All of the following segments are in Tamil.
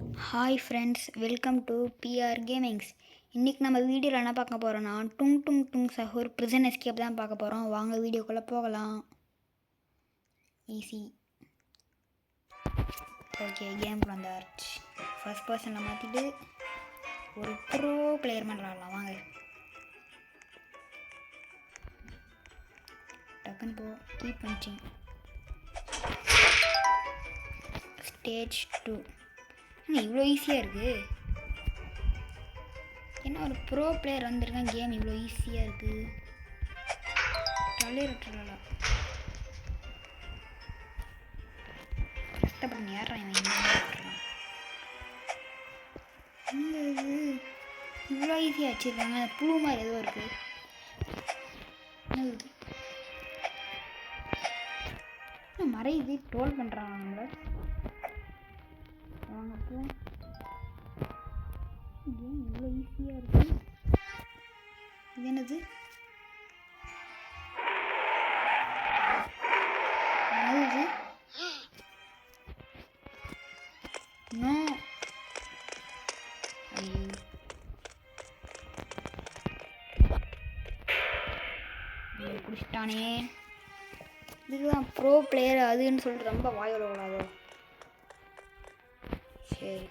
Hi friends, welcome to PR Gamings. இன்றைக்கி நம்ம வீடியோவில் என்ன பார்க்க போகிறோன்னா டுங் டுங் டுங் சஹூர் ப்ரிசன் எஸ்கேப் தான் பார்க்க போகிறோம். வாங்க வீடியோக்குள்ளே போகலாம். ஈஸி. ஓகே, கேம் வந்தாச்சு. ஃபர்ஸ்ட் பர்சனில் மாற்றிட்டு ஒரு ப்ரோ பிளேயர் மாதிரி விளாடலாம். வாங்க டக்குன்னு போ. Keep punching. ஸ்டேஜ் 2 இவ்வளோ ஈஸியாக இருக்குது. என்ன ஒரு ப்ரோ பிளேயர் வந்திருக்கேன், கேம் இவ்வளோ ஈஸியாக இருக்குது. டலேரட்டலா கஷ்டப்பட்டு ஏறான் இவ்வளோ ஈஸியாக வச்சுருக்காங்க. புழு மாதிரி ஏதோ இருக்குது. மறையுது, ட்ரோல் பண்ணுறாங்க நம்மளை. வாங்க போ. கேம் இவ்வளோ ஈஸியாக இருக்கு. இது என்னது? என்னது? நோ. ஐயோ, பிடிச்சிட்டானே. இதுதான் ப்ரோ பிளேயர் அதுன்னு சொல்லிட்டு ரொம்ப வாயோட கூடாதோ. சரி,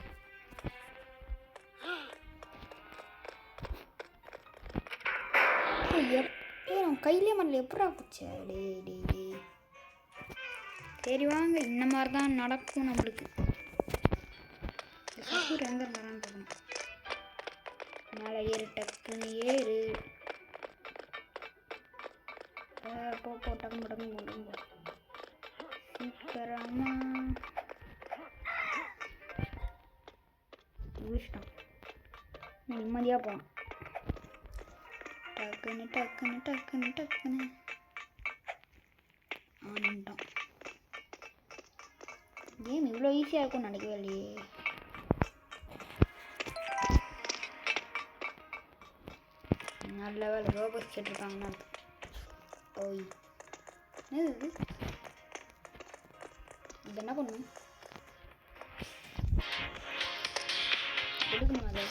கையிலே மண்ணில் எப்படா போச்சு? டே டே டே. சரி வாங்க, இந்த மாதிரி தான் நடக்கும் நம்மளுக்கு. சூர் எங்கே இருந்தாரான்னு பார்க்கணும். மேலே ஏறு, டக்குன்னு ஏறு. போ டக்குன்னு டக்குன்னு போடுங்க சீக்கிரமா. முடிச்சிட்டான். நிம்மதியாக போகலாம். டக்குன்னு டக்குன்னு டக்குன்னு டக்குன்னு ஆனண்டான். கேம் இவ்வளோ ஈஸியாக இருக்கும்னு நினைக்கவே இல்லையே. நல்ல வேலை ரோபோட் கேட்டிருக்காங்கன்னா. ஓய், என்னது இது? இது என்ன பண்ணும்? எடுக்கணும் அதை.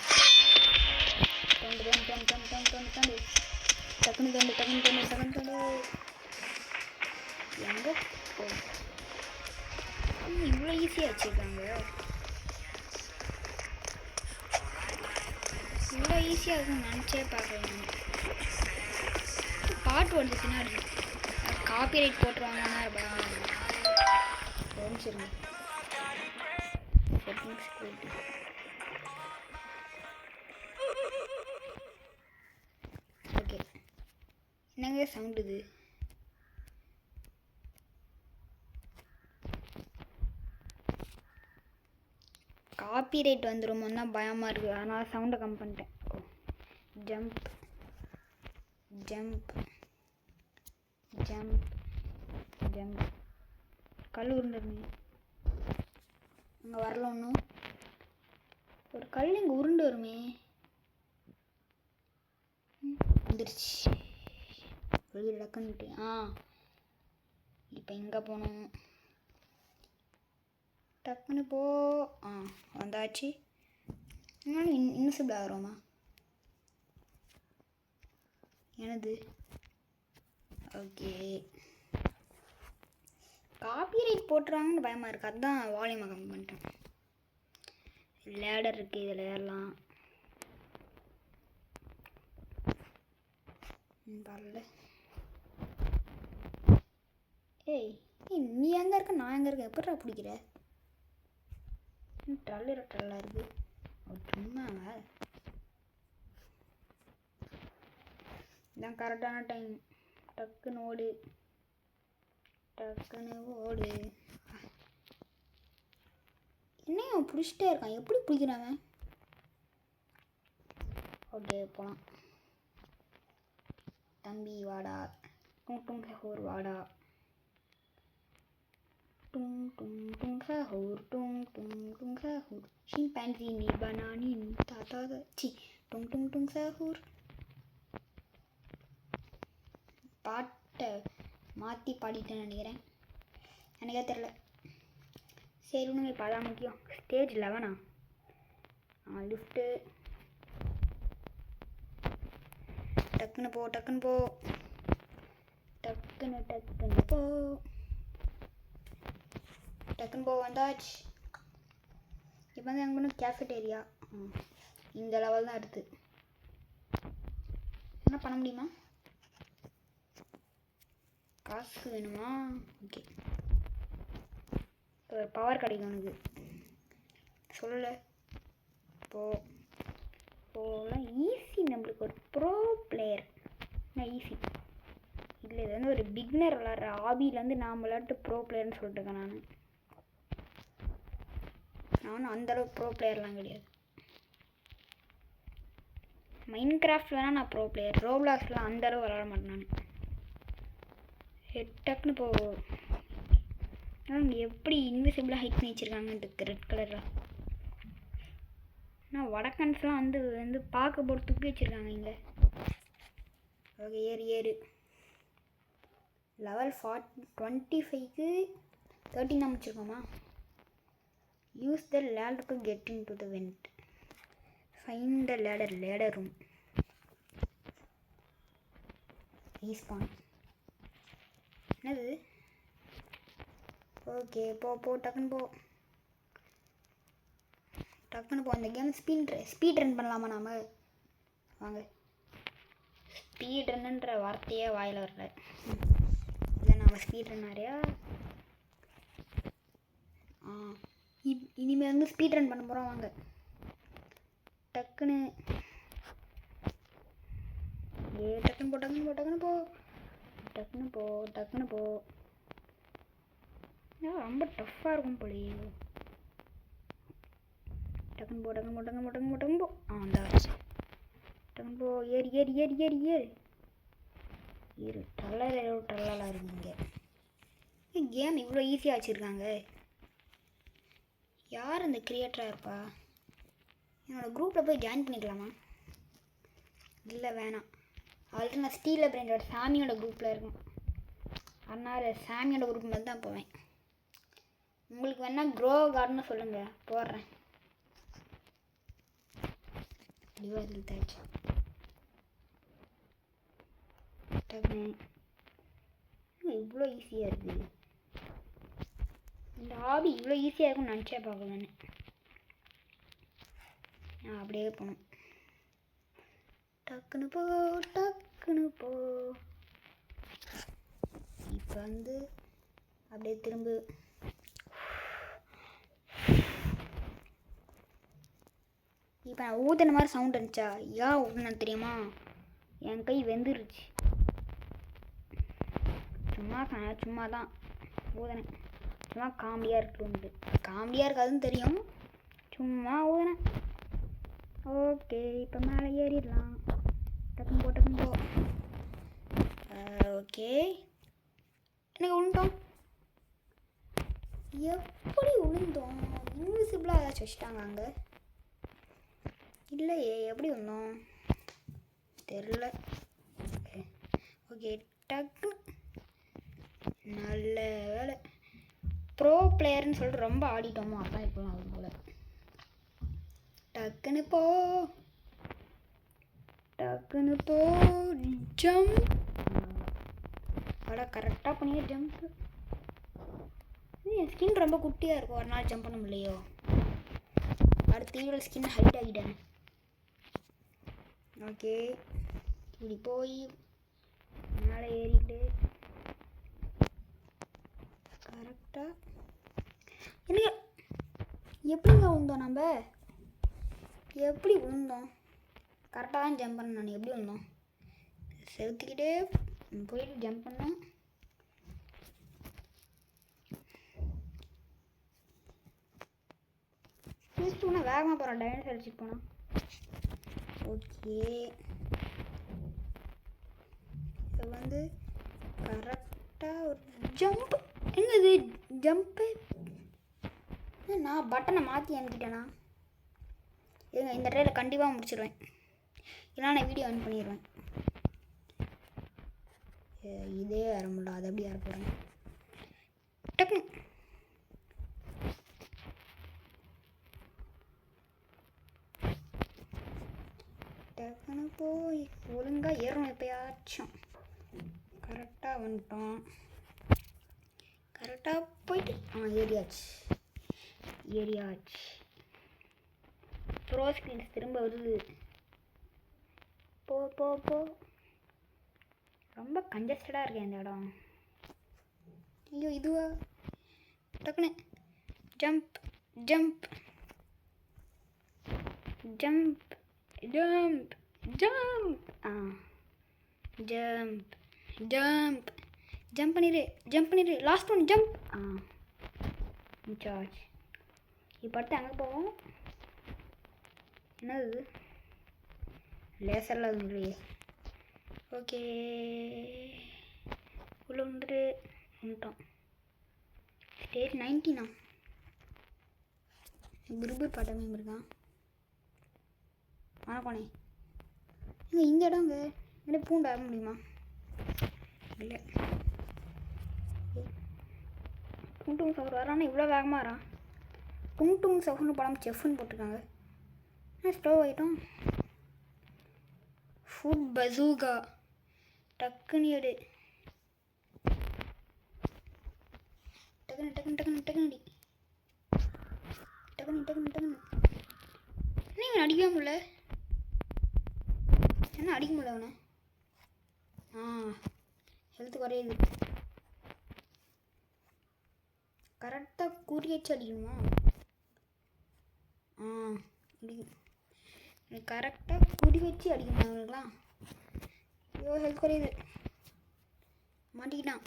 டக்குனு எங்கே இவ்வளோ ஈஸியாக வச்சுருக்காங்க. இவ்வளோ ஈஸியாக இருக்குன்னு நினச்சே பார்க்குறேன். பாட்டு வருது பின்னாடி. காப்பிரைட் போட்டுருவாங்கன்னா சரிங்க. செட்டிங்ஸ் போயிட்டு ஓகே. என்னங்க சவுண்ட் இது? காப்பிரைட் வந்துருமோ தான் பயமாக இருக்குது. அதனால் சவுண்டை கம் பண்ணிட்டேன். Jump jump jump jump. கல் உருண்டுருமே. அங்கே வரல ஒன்றும். ஒரு கல் இங்கே உருண்டு வருமே. வந்துருச்சு. வெளியில் டக்குன்னுட்டு. இப்போ எங்கே போகணும்? டக்குன்னு போ. வந்தாச்சு. இன்விசிபிள் ஆகிறோமா? எனது ஓகே. காப்பிரைட் போட்டுருவாங்கன்னு பயமாக இருக்குது. அதுதான் வால்யூமை கம்மி பண்ணிட்டேன். லேடர் இருக்குது, இதில் ஏறலாம். வரல. ஏய், நீ எங்கே இருக்க, நான் எங்கே இருக்கேன்? எப்படா பிடிக்கிற? டல்லாக இருக்குது. சும்மாங்க. இதான் கரெக்டான டைம். டக்குன்னு ஓடு, டக்குன்னு ஓடு. என்னையும் அவன் பிடிச்சிட்டே இருக்கான். எப்படி பிடிக்கிறாங்க? ஓகே, போகலாம். தம்பி வாடா. டுங் டுங் சஹூர் வாடா. டுங் டுங் டுங் சஹூர் டுங் டுங் டுங் சஹூர். ஷிம்பேன்சி நீ பனானி தாத்தா சி. டுங் டுங் டுங் சஹூர். பாட்டை மாற்றி பாடிட்டேன்னு நினைக்கிறேன். எனக்கே தெரில. சரி ஒன்றுங்க, இப்போ அதான் முக்கியம். Stage 11 lift. டக்குன்னு போ டக்குன்னு போ டக்குன்னு டக்குன்னு போ டக்குன்னு போ. வந்தாச்சு. இப்போ வந்து எங்கே பண்ணணும்? கேஃபெட்டேரியா. இந்த லெவல் தான் இருக்குது. என்ன பண்ண முடியுமா? காசு வேணுமா? ஓகே, ஒரு பவர் கிடைக்கும் உனக்கு. சொல்லலை போலாம். ஈஸி. நம்மளுக்கு ஒரு ப்ரோ பிளேயர் ஈஸி இல்லை. இது வந்து ஒரு பிகினர் விளாட்ற ஹாபியிலேருந்து நான் விளாட்டு ப்ரோ பிளேயர்னு சொல்லிட்டுருக்கேன். நானும் அந்தளவுக்கு ப்ரோ பிளேயர்லாம் கிடையாது. மைண்ட் கிராஃப்ட் வேணால் நான் ப்ரோ பிளேயர். ரோப்ளாக்ஸ்லாம் அந்தளவு விளாட மாட்டேன் நான். டக்குன்னு போ. இங்கே எப்படி இன்விசிபிளாக ஹைட் பண்ணி வச்சுருக்காங்க ரெட் கலரில். ஆனால் வடக்கன்ஸ்லாம் வந்து பார்க்க போட்டு தூக்கி வச்சுருக்காங்க இங்கே. ஓகே, ஏறு. லெவல் 25க்கு 13 தான் முடிச்சிருக்கோமா? Use the ladder to get into the vent. Find the ladder room. Respawn. என்னது? ஓகே, போ டக்குன்னு போ. இந்த கேம் ஸ்பீட் ரன் பண்ணலாமா நாம? வாங்க. ஸ்பீட் ரன்னுன்ற வார்த்தையே வாயில் வரல. இல்லை, நாம் ஸ்பீட் ரன் நிறையா. இனிமேல் வந்து ஸ்பீட் ரன் பண்ண போகிறோம். வாங்க டக்குன்னு போ. ரொம்ப டஃப்பாக இருக்கும் போலயே. டக்குன்னு போ. வந்தாச்சு. டக்குன்னு போ. ஏறு. ட்ரல்லாக இருக்குங்க. கேம் இவ்வளோ ஈஸியாக வச்சுருக்காங்க. யார் அந்த கிரியேட்டராக இருப்பா? என்னோடய குரூப்பில் போய் ஜாயின் பண்ணிக்கலாமா? இல்லை, வேணாம். ஆல்ரெடி நான் ஸ்டீலில் பிராண்டோட சாமியோட குரூப்பில் இருக்கும். அதனால் சாமியோட குரூப் மட்டும் தான் போவேன். உங்களுக்கு வேணால் க்ரோ கார்டுன்னு சொல்லுங்கள், போடுறேன். இவ்வளோ ஈஸியாக இருக்குது. இந்த ஹாபி இவ்வளோ ஈஸியாக இருக்கும்னு நினச்சே பார்க்கல நான். அப்படியே போகணும். டக்குன்னு போ. இப்போ வந்து அப்படியே திரும்ப. இப்போ நான் ஊதுன மாதிரி சவுண்ட் இருந்துச்சா? ஏன் ஊதுனா தெரியுமா? என் கை வெந்துருச்சு. சும்மா தான் ஊதுனேன். சும்மா காமெடியாக இருக்குன்ட்டு. காமெடியாக இருக்காதுன்னு தெரியும், சும்மா ஊதுனேன். ஓகே, இப்போ மேலே ஏறிடலாம். டக்குன்னு போ. ஓகே, எனக்கு விழுந்தோம். எப்படி விழுந்தோம்? இன்விசிபிளாக ஏதாச்சும் வச்சுட்டாங்க அங்கே? இல்லையே, எப்படி வந்தோம் தெரில. ஓகே, டக்கு. நல்ல வேலை. ப்ரோ பிளேயர்னு சொல்லிட்டு ரொம்ப ஆடிட்டோமோ, அதான் இப்போலாம் ஆகும் போல். டக்குன்னு போ. ஜம்ப். கரெக்டாக பண்ணியே ஜம்ப். என் ஸ்கின் ரொம்ப குட்டியாக இருக்கும், ஒரு நாள் ஜம்ப் பண்ண முடியலையோ. அடுத்த ஈரோட ஸ்கின் ஹைட் ஆகிட்டேன். ஓகே, இப்படி போய் மேலே ஏறிட்டு கரெக்டாக. எனக்கு எப்படிங்க விழுந்தோம்? நம்ம எப்படி விழுந்தோம்? கரெக்டாக தான் ஜம்ப் பண்ண. நான் எப்படி விழுந்தோம்? செலுத்திக்கிட்டே போயிட்டு ஜம்ப் பண்ணேன். போனால் வேகமாக போகிறோம். டைனோசர் அடிச்சுட்டு போனால். ஓகே, இப்போ வந்து கரெக்டாக ஒரு ஜம்ப். என்னது ஜம்ப்பு? நான் பட்டனை மாற்றி அனுப்பிட்டேனா? இந்த ட்ரையில் கண்டிப்பாக முடிச்சிடுவேன், இல்லைனா நான் வீடியோ ஆன் பண்ணிடுவேன். இதே வர முடியல, அதை எப்படி வர போகிறேன்? டக்கு. டக்குன்னு போய் ஒழுங்காக ஏறணும். எப்போயாச்சும் கரெக்டாக வந்துட்டோம். கரெக்டாக போயிட்டு ஏறியாச்சு. ப்ரோ ஸ்க்ரீன்ஸ் திரும்ப வருது. போ போ போ. ரொம்ப கன்ஜஸ்டடாக இருக்கேன் இந்த இடம். ஐயோ இதுவா? டக்குன்னு jump jump jump jump jump jump jump jump பண்ணிடு. Last one jump. சார்ஜ். இப்போ அடுத்து அங்கே போவோம். என்னது லேசரில் அது இல்லையே. ஓகே உள்ள வந்துட்டோம். ஸ்டேஜ் 19 பிரிபுர் பாட்டமே இருக்கான். போனே இந்த இடங்க இல்லை பூண்டு ஆக முடியுமா? இல்லை டூங் சவுர் வரானா இவ்வளோ வேகமாக வரான். டூங் சவுர்னு படம் செஃப்னு போட்டிருக்காங்க. ஸ்டோவ் ஆகிட்டோம். ஃபுட் பசூகா டக்குன்னு எடு. டக்குன்னு என்ன அடிக்க முடியல? என்ன அடிக்க முடியல அவனை? ஹெல்த் குறையுது. கரெக்டாக குறி வச்சு அடிக்கணுமா? கரெக்டாக குறி வச்சு அடிக்கணும் அவங்களுக்குலாம். ஐயோ ஹெல்த் குறையுது. மாட்டிக்கிட்டான்.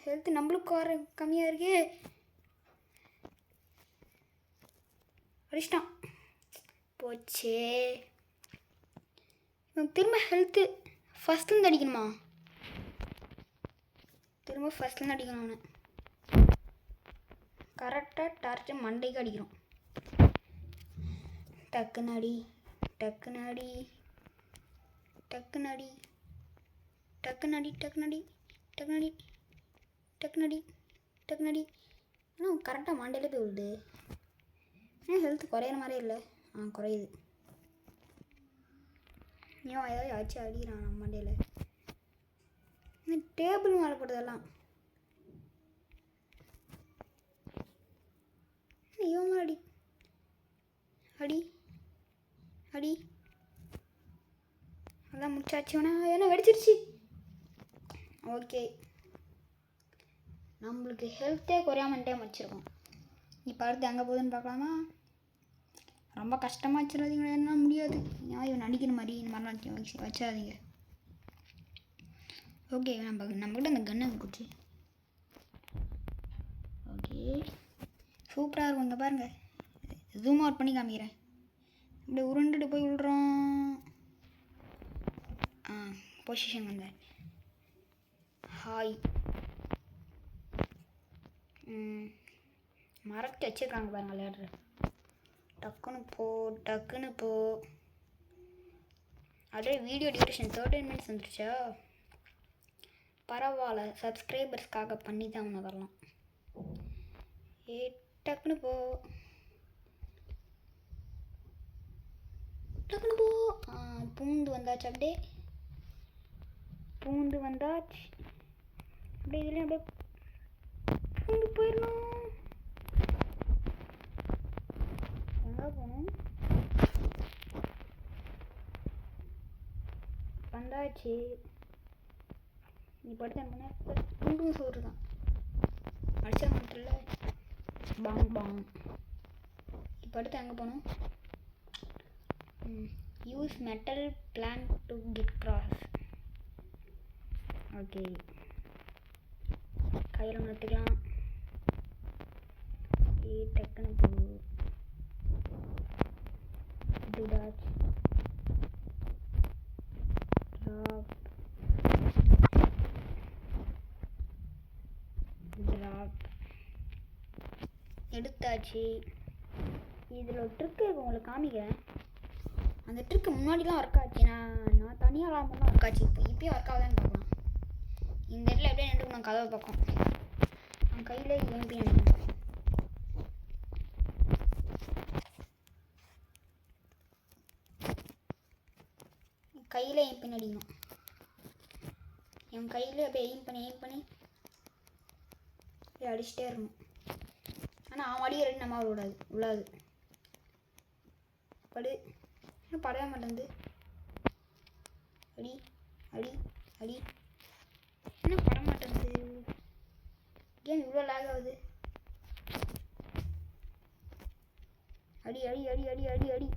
ஹெல்த் நம்மளுக்கு கம்மியாக இருக்கே. அடிச்சிட்டான். போச்சே. திரும்ப ஹெல்த்து ஃபஸ்ட்லேருந்து அடிக்கணுமா? திரும்ப ஃபஸ்ட்லேருந்து அடிக்கணும் அவனை. கரெக்டாக டார்ச்சு மண்டைக்கு அடிக்கிறோம். டக்குன்னு அடி. ஆனால் கரெக்டாக மண்டையில போய் விடுது. ஏன் ஹெல்த் குறையிற மாதிரியே இல்லை. குறையுது. ஏன் ஏதாவது ஆச்சு அடிக்கிறான் நம்ம மண்டையில். இந்த டேபிள் மேலே போட்டதெல்லாம் இவன் அடி அதான் முடிச்சாச்சு. ஏன்னா வெடிச்சிருச்சு. ஓகே நம்மளுக்கு ஹெல்த்தே குறையாமட்டே வச்சுருக்கோம். இப்போ அடுத்து எங்கே போகுதுன்னு பார்க்கலாமா? ரொம்ப கஷ்டமாக வச்சிடாதீங்க. என்ன முடியாது. இவன் நடிக்கிற மாதிரி இந்த மாதிரிலாம் வச்சாதீங்க. ஓகே நம்மக்கிட்ட அந்த கன்னை போச்சு. ஓகே சூப்பராக இருக்கும். இங்கே பாருங்கள், ஜூம் அவுட் பண்ணி காமிக்கிறேன். இப்படி உருண்டுட்டு போய் விழுறோம். பொசிஷன் வந்து ஹாய் மரத்தை வச்சுருக்காங்க பாருங்க விளையாடுற. டக்குன்னு போ. அப்படியே வீடியோ டியூரேஷன் 13 minutes வந்துருச்சா? பரவாயில்ல, சப்ஸ்கிரைபர்ஸ்க்காக பண்ணி தான் ஒன்று வரலாம். டக்குன்னு போ. பூந்து வந்தாச்சு. அப்படியே இதுலேயும் அப்படியே பூந்து போயிடணும். எங்கே போகணும்? வந்தாச்சு. நீ படுத்து என்ன பூண்டு சோறு தான் அடிச்சா மாட்டில்ல. பாங். இப்போ அடுத்து எங்கே போகணும்? Use metal plank to get cross. Okay கையில் ஒன்று எடுத்துக்கலாம். டக்குன்னு போ. டிடாச் ட்ராப் எடுத்தாச்சு. இதில் ஒரு ட்ரிக்கு உங்களுக்கு காமிக்கிறேன். அந்த ட்ரிக்கு முன்னாடிலாம் ஒர்க் ஆச்சு. நான் தனியாக விளாடும் தான் ஒர்க் ஆச்சு. இப்போயும் ஒர்க் ஆகுதான்னு பார்க்கலாம். இந்த இடத்துல எப்படியே நின்றுக்கணும் கதவை பக்கம். அவன் கையில் எம்பி நினைக்கணும். கையில் எய்ம் பண்ணி அடிக்கணும். என் கையில் அப்படியே எய்ம் பண்ணி அடிச்சுட்டே இருக்கணும். ஆனால் அவன் அடிக்கிற அடி நம்ம விடாது. படு படவே மாட்டேங்குது. அடி அடி அடி என்ன பட மாட்டேங்குது. கேம் இவ்வளோ லேக் ஆகுது. அடி அடி அடி அடி அடி அடி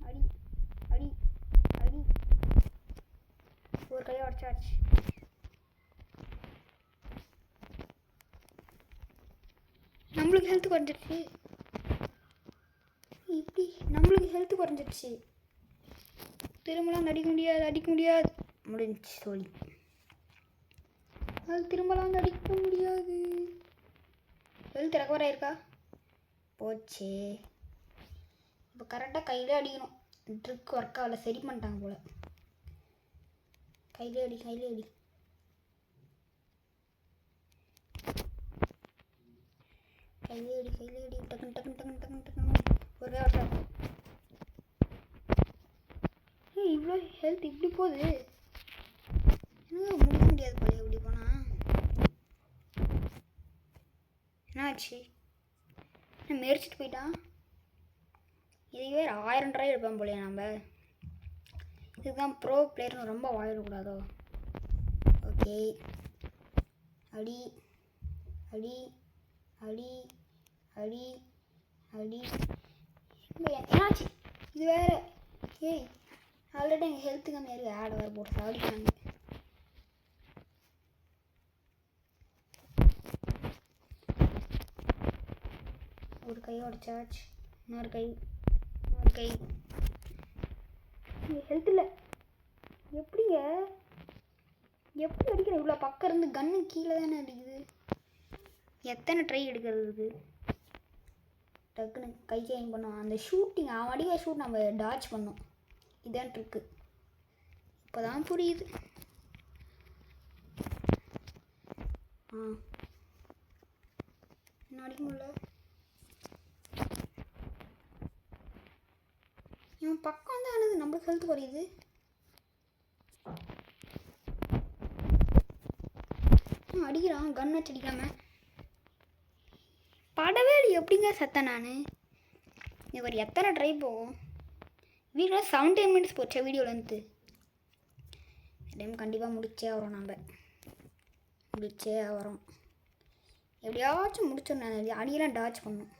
அடி அடி அடி ஒரு கையை உடச்சாச்சு. நம்மளுக்கு ஹெல்த் குறைஞ்சிடுச்சு. இப்படி நம்மளுக்கு ஹெல்த் குறைஞ்சிடுச்சு. திரும்பலாம் அடிக்க முடியாது. முடிஞ்சிச்சு சொல்லி அது திரும்பலாம் வந்து அடிக்க முடியாது. ஹெல்த் ரெக்கவர் ஆயிருக்கா? போச்சே. இப்போ கரெக்டாக கையிலே அடிக்கணும். ட்ரிக் ஒர்க் ஆகல, சரி பண்ணிட்டாங்க போல். கையிலே அடி டக்குன்னு ஒரு வேலை. இவ்வளோ ஹெல்த் இப்படி போகுது. முடிய முடியாது போல இப்படி போனால். என்னாச்சு? மெரிச்சிட்டு போயிட்டான். இதுவே 1000 ட்ரை எடுப்பேன் போலையா நம்ம. இதுதான் ப்ரோ பிளேயர்னு ரொம்ப வாயிடக்கூடாதோ. ஓகே. அடி அடி அடி அடி அடி. என்னாச்சு? இது வேறு. ஏய் ஆல்ரெடி எங்கள் ஹெல்த்து கம்மியாக ஆட் வேறு போட்டு சாடிக்காங்க. ஒரு கை உடச்சாச்சு. இன்னொரு கை ஹெல்த் இல்லை. எப்படி அடிக்கிறேன்? இவ்வளோ பக்கம் இருந்து கன்று கீழே தானே அடிக்குது. எத்தனை ட்ரை எடுக்கிறதுக்கு? டக்குன்னு கை சேஞ்ச் பண்ணோம். அந்த ஷூட்டிங் அவன் அடிக்கிற ஷூட் நம்ம டாச் பண்ணோம். இதான் ட்ரிக்கு. இப்போ தான் புரியுது. என்ன அடிக்க முடியல. இவன் பக்கம் தான் ஆனது. நம்மளுக்கு ஹெல்த் குறையுது. அடிக்கிறான் கன் வச்சு அடிக்காம. படவே எப்படிங்க செத்தேன் நான்? இது ஒரு எத்தனை ட்ரை போகும்? வீடியோவில் 17 மினிட்ஸ் போச்சா வீடியோவில் இருந்து. டைம் கண்டிப்பாக முடிச்சே வரோம். எப்படியாச்சும் முடிச்சிடணும். அடியெல்லாம் டாச் பண்ணும்.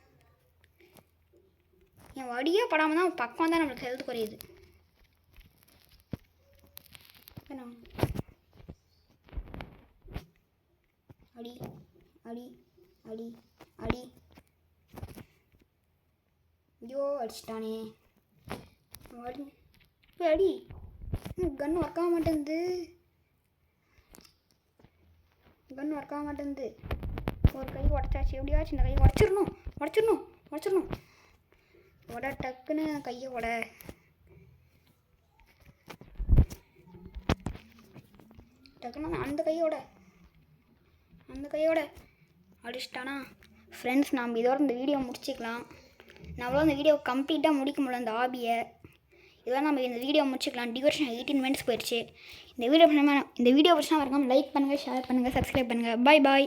என் வடியே படாமல் தான் பக்கம் தான் நம்மளுக்கு ஹெல்த் குறையுது. அடி அடி அடி அடி. ஐயோ அடிச்சிட்டானே. இப்போ அடி. கன் ஒர்க் ஆக மாட்டேங்குது. ஒரு கை உடச்சாச்சு. எப்படியாச்சும் இந்த கையை உடச்சிடணும். உட டக்குன்னு கையை உட. டக்குன்னு அந்த கையோட அடிச்சிட்டானா? ஃப்ரெண்ட்ஸ், நாம் இதோட இந்த வீடியோ முடிச்சிக்கலாம். நம்மளால் இந்த வீடியோ கம்ப்ளீட்டாக முடிக்க முடியல. இந்த ஆபியை இதெல்லாம் நம்ம இந்த வீடியோ முடிச்சிக்கலாம். டியூரேஷன் 18 மினிட்ஸ் போயிடுச்சு. இந்த வீடியோ பிடிச்சா மறக்காம லைக் பண்ணுங்கள், ஷேர் பண்ணுங்கள், சப்ஸ்கிரைப் பண்ணுங்கள். பாய்.